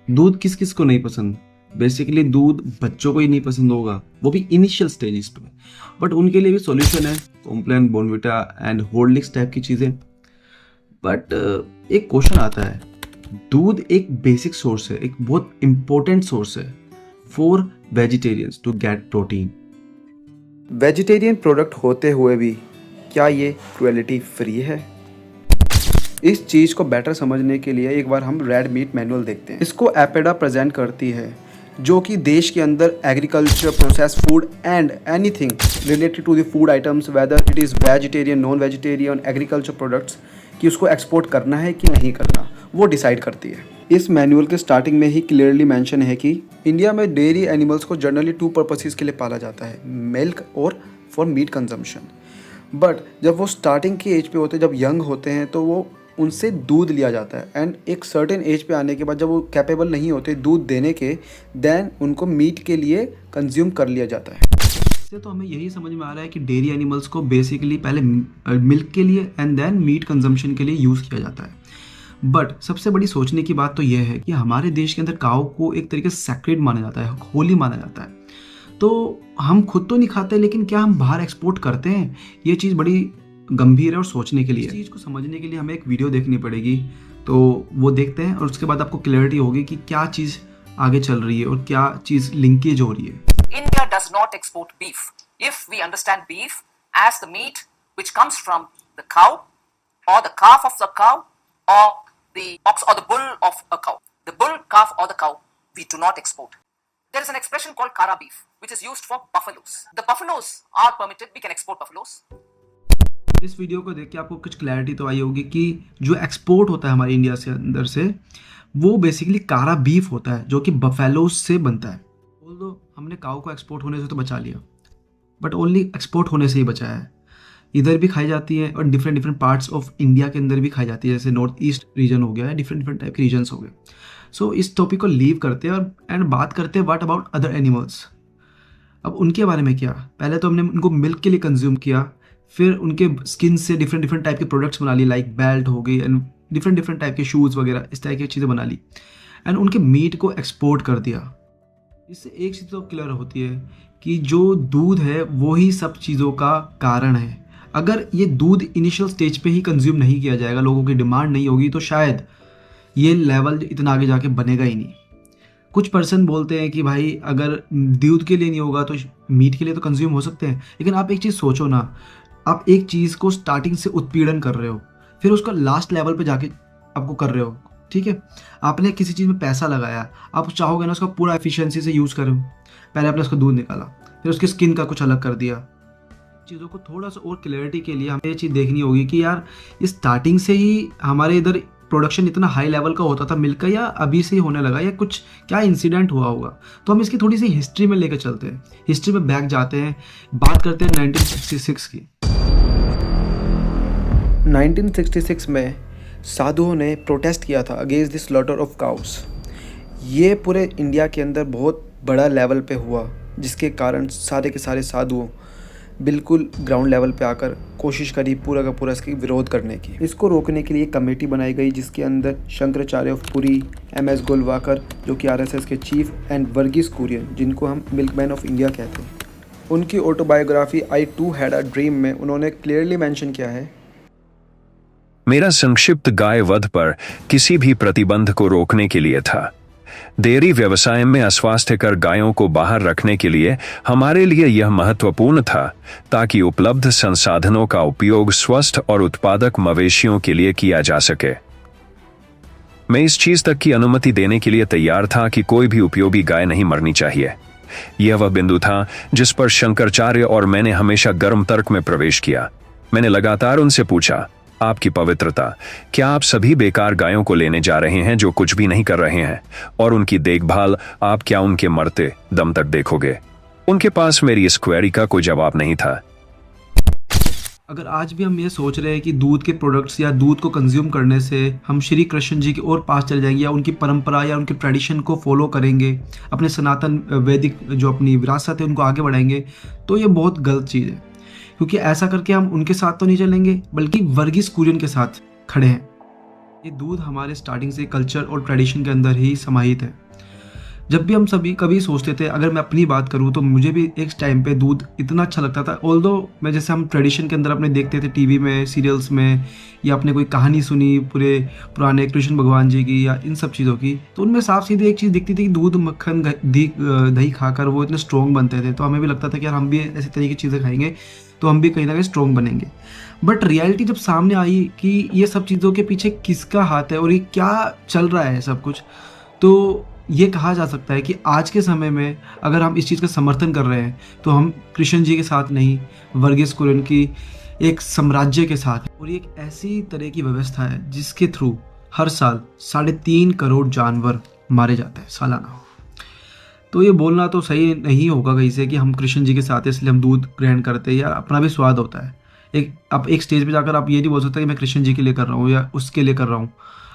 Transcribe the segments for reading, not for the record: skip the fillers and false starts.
दूध किस किस को नहीं पसंद? बेसिकली दूध बच्चों को ही नहीं पसंद होगा, वो भी इनिशियल स्टेजेस पे। बट उनके लिए भी सॉल्यूशन है, Complan, Bournvita and Horlicks type की चीज़ें। बट एक क्वेश्चन आता है, दूध एक बेसिक सोर्स है, एक बहुत इंपॉर्टेंट सोर्स है for vegetarians to get protein. Vegetarian product होते हुए भी क्या ये क्रुएलिटी फ्री है? इस चीज़ को बेटर समझने के लिए एक बार हम रेड मीट मैनुअल देखते हैं। इसको एपेडा प्रेजेंट करती है, जो कि देश के अंदर agriculture, process food and anything related to the food items, whether it is vegetarian, non vegetarian, agriculture products, कि उसको एक्सपोर्ट करना है कि नहीं करना, वो डिसाइड करती है। इस मैनुअल के स्टार्टिंग में ही क्लियरली मेंशन है कि इंडिया में डेयरी एनिमल्स को जनरली 2 पर्पसेस के लिए पाला जाता है, मिल्क और फॉर मीट कंजम्पशन। बट जब वो स्टार्टिंग की एज पे होते हैं, जब यंग होते हैं, तो वो उनसे दूध लिया जाता है एंड एक सर्टेन एज पे आने के बाद जब वो कैपेबल नहीं होते दूध देने के, देन उनको मीट के लिए कंज्यूम कर लिया जाता है। इससे तो हमें यही समझ में आ रहा है कि डेयरी एनिमल्स को बेसिकली पहले मिल्क के लिए एंड देन मीट कंजम्पशन के लिए यूज़ किया जाता है। बट सबसे बड़ी सोचने की बात तो यह है कि हमारे देश के अंदर काऊ को एक तरीके से सैक्रेड माना जाता है, होली माना जाता है। तो हम खुद तो नहीं खाते, लेकिन क्या हम बाहर एक्सपोर्ट करते हैं? ये चीज़ बड़ी गंभीर है और सोचने के लिए। इस चीज़ को समझने के लिए हमें एक वीडियो देखनी पड़ेगी, तो वो देखते हैं और उसके बाद आपको क्लैरिटी होगी कि क्या चीज़ आगे चल रही है और क्या चीज़ लिंकेज हो रही है। India does not export beef. If we understand beef as the meat which comes from the cow or the calf of the cow or the ox or the bull of a cow, the bull, calf or the cow, we do not export. There is an expression called kara beef which is used for buffaloes. The buffaloes are permitted, we can export buffaloes. इस video को देख के आपको कुछ clarity तो आई होगी कि जो एक्सपोर्ट होता है हमारे इंडिया से अंदर से, वो बेसिकली कारा बीफ होता है जो कि बफेलोज से बनता है। ऑल्दो हमने काऊ को एक्सपोर्ट होने से तो बचा लिया, बट ओनली एक्सपोर्ट होने से ही बचाया है। इधर भी खाई जाती है और डिफरेंट पार्ट्स ऑफ इंडिया के अंदर भी खाई जाती है, जैसे नॉर्थ ईस्ट रीजन हो गया है, डिफरेंट टाइप के रीजन्स हो गए। सो इस टॉपिक को लीव करते हैं और एंड बात करते हैं व्हाट अबाउट अदर एनिमल्स। अब उनके बारे में क्या, पहले तो हमने उनको मिल्क के लिए कंज्यूम किया, फिर उनके स्किन से डिफरेंट टाइप के प्रोडक्ट्स बना ली, लाइक बेल्ट हो गई एंड डिफरेंट टाइप के शूज़ वगैरह, इस टाइप की चीज़ें बना ली एंड उनके मीट को एक्सपोर्ट कर दिया। इससे एक चीज़ तो क्लियर होती है कि जो दूध है वो ही सब चीज़ों का कारण है। अगर ये दूध इनिशियल स्टेज पे ही कंज्यूम नहीं किया जाएगा, लोगों की डिमांड नहीं होगी, तो शायद ये लेवल इतना आगे जाके बनेगा ही नहीं। कुछ पर्सन बोलते हैं कि भाई अगर दूध के लिए नहीं होगा तो मीट के लिए तो कंज्यूम हो सकते हैं, लेकिन आप एक चीज़ सोचो ना, आप एक चीज़ को स्टार्टिंग से उत्पीड़न कर रहे हो, फिर उसको लास्ट लेवल पे जाके आपको कर रहे हो, ठीक है? आपने किसी चीज़ में पैसा लगाया, आप चाहोगे ना उसका पूरा एफिशिएंसी से यूज़ करो। पहले आपने उसका दूध निकाला, फिर उसकी स्किन का कुछ अलग कर दिया। चीज़ों को थोड़ा सा और क्लैरिटी के लिए हमें ये चीज़ देखनी होगी कि यार ये स्टार्टिंग से ही हमारे इधर प्रोडक्शन इतना हाई लेवल का होता था मिल्क का, या अभी से ही होने लगा, या कुछ क्या इंसिडेंट हुआ होगा? तो हम इसकी थोड़ी सी हिस्ट्री में लेकर चलते हैं, हिस्ट्री में बैक जाते हैं, बात करते हैं 1966 की। 1966 में साधुओं ने प्रोटेस्ट किया था against the slaughter of cows. ये पूरे इंडिया के अंदर बहुत बड़ा लेवल पे हुआ, जिसके कारण सारे के सारे साधुओं बिल्कुल ग्राउंड लेवल पे आकर कोशिश करी पूरा का पूरा इसकी विरोध करने की। इसको रोकने के लिए एक कमेटी बनाई गई, जिसके अंदर शंकराचार्य ऑफ पुरी, MS गोलवाकर जो कि RSS के चीफ, एंड वर्गीस कुरियन जिनको हम मिल्कमैन ऑफ इंडिया कहते हैं। उनकी autobiography I too had a dream में उन्होंने क्लियरली मेंशन किया है, मेरा संक्षिप्त गाय वध पर किसी भी प्रतिबंध को रोकने के लिए था। डेयरी व्यवसाय में अस्वास्थ्यकर गायों को बाहर रखने के लिए हमारे लिए यह महत्वपूर्ण था ताकि उपलब्ध संसाधनों का उपयोग स्वस्थ और उत्पादक मवेशियों के लिए किया जा सके। मैं इस चीज तक की अनुमति देने के लिए तैयार था कि कोई भी उपयोगी गाय नहीं मरनी चाहिए। यह वह बिंदु था जिस पर शंकराचार्य और मैंने हमेशा गर्म तर्क में प्रवेश किया। मैंने लगातार उनसे पूछा, आपकी पवित्रता, क्या आप सभी बेकार गायों को लेने जा रहे हैं जो कुछ भी नहीं कर रहे हैं, और उनकी देखभाल आप क्या उनके मरते दम तक देखोगे? उनके पास मेरी इस क्वेरी का कोई जवाब नहीं था। अगर आज भी हम ये सोच रहे हैं कि दूध के प्रोडक्ट्स या दूध को कंज्यूम करने से हम श्री कृष्ण जी की ओर पास चले जाएंगे, या उनकी परंपरा या उनकी ट्रेडिशन को फॉलो करेंगे, अपने सनातन वैदिक जो अपनी विरासत है उनको आगे बढ़ाएंगे, तो ये बहुत गलत चीज़ है। क्योंकि ऐसा करके हम उनके साथ तो नहीं चलेंगे, बल्कि वर्गीस कुरियन के साथ खड़े हैं। ये दूध हमारे स्टार्टिंग से कल्चर और ट्रेडिशन के अंदर ही समाहित है। जब भी हम सभी कभी सोचते थे, अगर मैं अपनी बात करूँ तो मुझे भी एक टाइम पे दूध इतना अच्छा लगता था। ऑल्दो मैं जैसे हम ट्रेडिशन के अंदर अपने देखते थे टीवी में, सीरियल्स में, या अपने कोई कहानी सुनी पूरे पुराने कृष्ण भगवान जी की या इन सब चीज़ों की, तो उनमें साफ सीधी एक चीज़ दिखती थी कि दूध मक्खन दही खाकर वो इतने स्ट्रॉन्ग बनते थे। तो हमें भी लगता था कि यार हम भी ऐसी तरह की चीज़ें खाएंगे तो हम भी कहीं ना कहीं स्ट्रॉन्ग बनेंगे। बट रियलिटी जब सामने आई कि ये सब चीज़ों के पीछे किसका हाथ है और ये क्या चल रहा है सब कुछ, तो ये कहा जा सकता है कि आज के समय में अगर हम इस चीज़ का समर्थन कर रहे हैं तो हम कृष्ण जी के साथ नहीं, वर्गीस कुरियन की एक साम्राज्य के साथ हैं। और ये एक ऐसी तरह की व्यवस्था है जिसके थ्रू हर साल 3.5 करोड़ जानवर मारे जाते हैं सालाना। तो ये बोलना तो सही नहीं होगा कहीं से कि हम कृष्ण जी के साथ हैं इसलिए हम दूध ग्रहण करते हैं। यार अपना भी स्वाद होता है। आप एक स्टेज पे जाकर आप ये नहीं बोल सकते कि मैं कृष्ण जी के लिए कर रहा हूँ या उसके लिए कर रहा हूँ।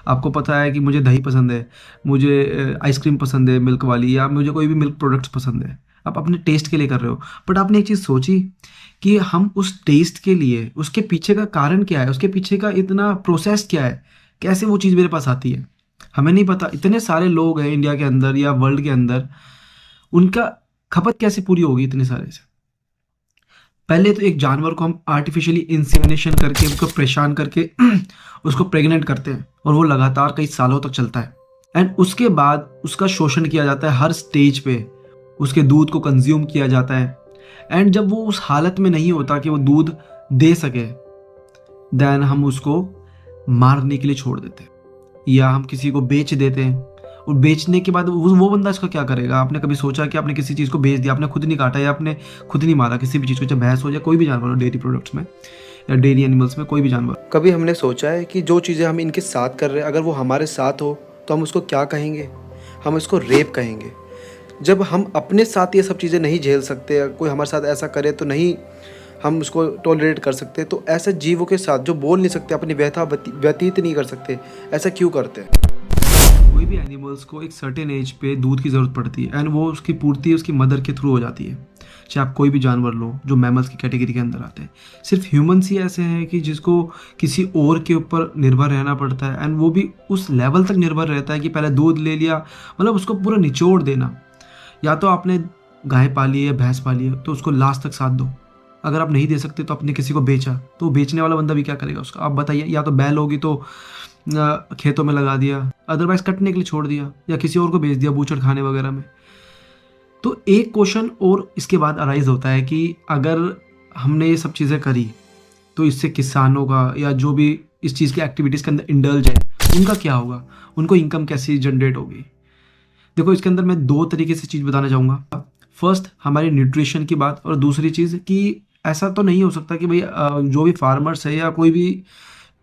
आपको पता है कि मुझे दही पसंद है, मुझे आइसक्रीम पसंद है मिल्क वाली, या मुझे कोई भी मिल्क प्रोडक्ट्स पसंद है। आप अपने टेस्ट के लिए कर रहे हो। बट आपने एक चीज़ सोची कि हम उस टेस्ट के लिए, उसके पीछे का कारण क्या है, उसके पीछे का इतना प्रोसेस क्या है, कैसे वो चीज़ मेरे पास आती है, हमें नहीं पता। इतने सारे लोग हैं इंडिया के अंदर या वर्ल्ड के अंदर, उनका खपत कैसे पूरी होगी इतने सारे से। पहले तो एक जानवर को हम आर्टिफिशियली इंसेमिनेशन करके, उसको परेशान करके उसको प्रेग्नेंट करते हैं और वो लगातार कई सालों तक चलता है। एंड उसके बाद उसका शोषण किया जाता है हर स्टेज पे, उसके दूध को कंज्यूम किया जाता है। एंड जब वो उस हालत में नहीं होता कि वो दूध दे सके, देन हम उसको मारने के लिए छोड़ देते हैं या हम किसी को बेच देते हैं। और बेचने के बाद वो बंदा इसका क्या करेगा। आपने कभी सोचा कि आपने किसी चीज़ को बेच दिया, आपने खुद नहीं काटा या आपने खुद नहीं मारा किसी भी चीज़ को, चाहे भैंस हो या कोई भी जानवर हो, डेयरी प्रोडक्ट्स में या डेयरी एनिमल्स में कोई भी जानवर। कभी हमने सोचा है कि जो चीज़ें हम इनके साथ कर रहे हैं, अगर वो हमारे साथ हो तो हम उसको क्या कहेंगे? हम इसको रेप कहेंगे। जब हम अपने साथ ये सब चीज़ें नहीं झेल सकते या कोई हमारे साथ ऐसा करे तो नहीं हम उसको टॉलरेट कर सकते, तो ऐसे जीवों के साथ जो बोल नहीं सकते, अपनी व्यथा व्यतीत नहीं कर सकते, ऐसा क्यों करते हैं? कोई भी एनिमल्स को एक सर्टेन एज पे दूध की ज़रूरत पड़ती है एंड वो उसकी पूर्ति उसकी मदर के थ्रू हो जाती है। चाहे आप कोई भी जानवर लो जो मैमल्स की कैटेगरी के अंदर आते हैं, सिर्फ ह्यूमंस ही ऐसे हैं कि जिसको किसी और के ऊपर निर्भर रहना पड़ता है। एंड वो भी उस लेवल तक निर्भर रहता है कि पहले दूध ले लिया, मतलब उसको पूरा निचोड़ देना। या तो आपने गाय पाली है, भैंस पाली है, तो उसको लास्ट तक साथ दो। अगर आप नहीं दे सकते तो आपने किसी को बेचा, तो बेचने वाला बंदा भी क्या करेगा उसका, आप बताइए। या तो बैल होगी तो खेतों में लगा दिया, अदरवाइज कटने के लिए छोड़ दिया या किसी और को बेच दिया बूचड़ खाने वगैरह में। तो एक क्वेश्चन और इसके बाद अराइज होता है कि अगर हमने ये सब चीज़ें करी तो इससे किसानों का या जो भी इस चीज़ की एक्टिविटीज़ के अंदर इंडल्ज है उनका क्या होगा, उनको इनकम कैसे जनरेट होगी। देखो इसके अंदर मैं 2 तरीके से चीज़ बताना चाहूँगा। फर्स्ट हमारी न्यूट्रिशन की बात, और दूसरी चीज़ कि ऐसा तो नहीं हो सकता कि भाई जो भी फार्मर्स है या कोई भी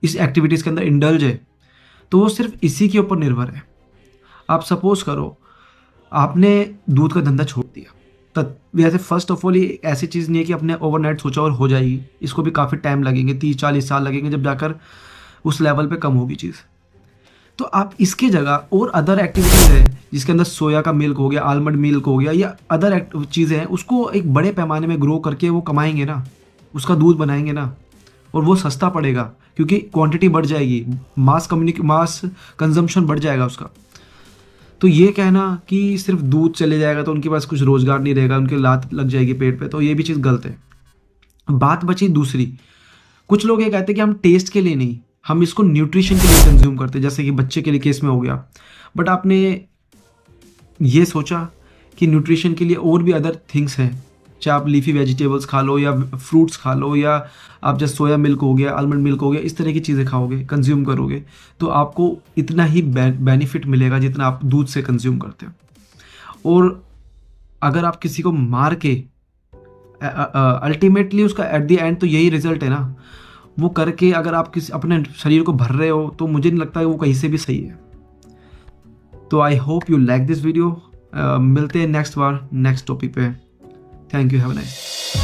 इस एक्टिविटीज़ के अंदर इंडल्ज है तो वो सिर्फ इसी के ऊपर निर्भर है। आप सपोज करो आपने दूध का धंधा छोड़ दिया, तब वैसे फर्स्ट ऑफ ऑल ये ऐसी चीज़ नहीं है कि आपने ओवरनाइट सोचा और हो जाएगी। इसको भी काफ़ी टाइम लगेंगे, 30-40 साल लगेंगे जब जाकर उस लेवल पे कम होगी चीज़। तो आप इसके जगह और अदर एक्टिविटीज़ है जिसके अंदर सोया का मिल्क हो गया, आलमंड मिल्क हो गया या अदर चीज़ें हैं, उसको एक बड़े पैमाने में ग्रो करके वो कमाएंगे ना, उसका दूध बनाएंगे ना, और वो सस्ता पड़ेगा क्योंकि क्वांटिटी बढ़ जाएगी, मास कंजम्पशन बढ़ जाएगा उसका। तो ये कहना कि सिर्फ दूध चले जाएगा तो उनके पास कुछ रोज़गार नहीं रहेगा, उनके लात लग जाएगी पेट पे, तो ये भी चीज़ गलत है। बात बची दूसरी, कुछ लोग ये कहते हैं कि हम टेस्ट के लिए नहीं, हम इसको न्यूट्रिशन के लिए कंज्यूम करते हैं, जैसे कि बच्चे के लिए केस में हो गया। बट आपने ये सोचा कि न्यूट्रिशन के लिए और भी अदर थिंग्स हैं, चाहे आप लीफी वेजिटेबल्स खा लो या फ्रूट्स खा लो या आप जैसे सोया मिल्क हो गया, आलमंड मिल्क हो गया, इस तरह की चीज़ें खाओगे, कंज्यूम करोगे तो आपको इतना ही बेनिफिट मिलेगा जितना आप दूध से कंज्यूम करते हो। और अगर आप किसी को मार के अल्टीमेटली उसका एट द एंड तो यही रिजल्ट है ना, वो करके अगर आप किसी अपने शरीर को भर रहे हो तो मुझे नहीं लगता है वो कहीं से भी सही है। तो I hope you like this video. मिलते हैं नेक्स्ट बार नेक्स्ट टॉपिक पे। Thank you, have a nice.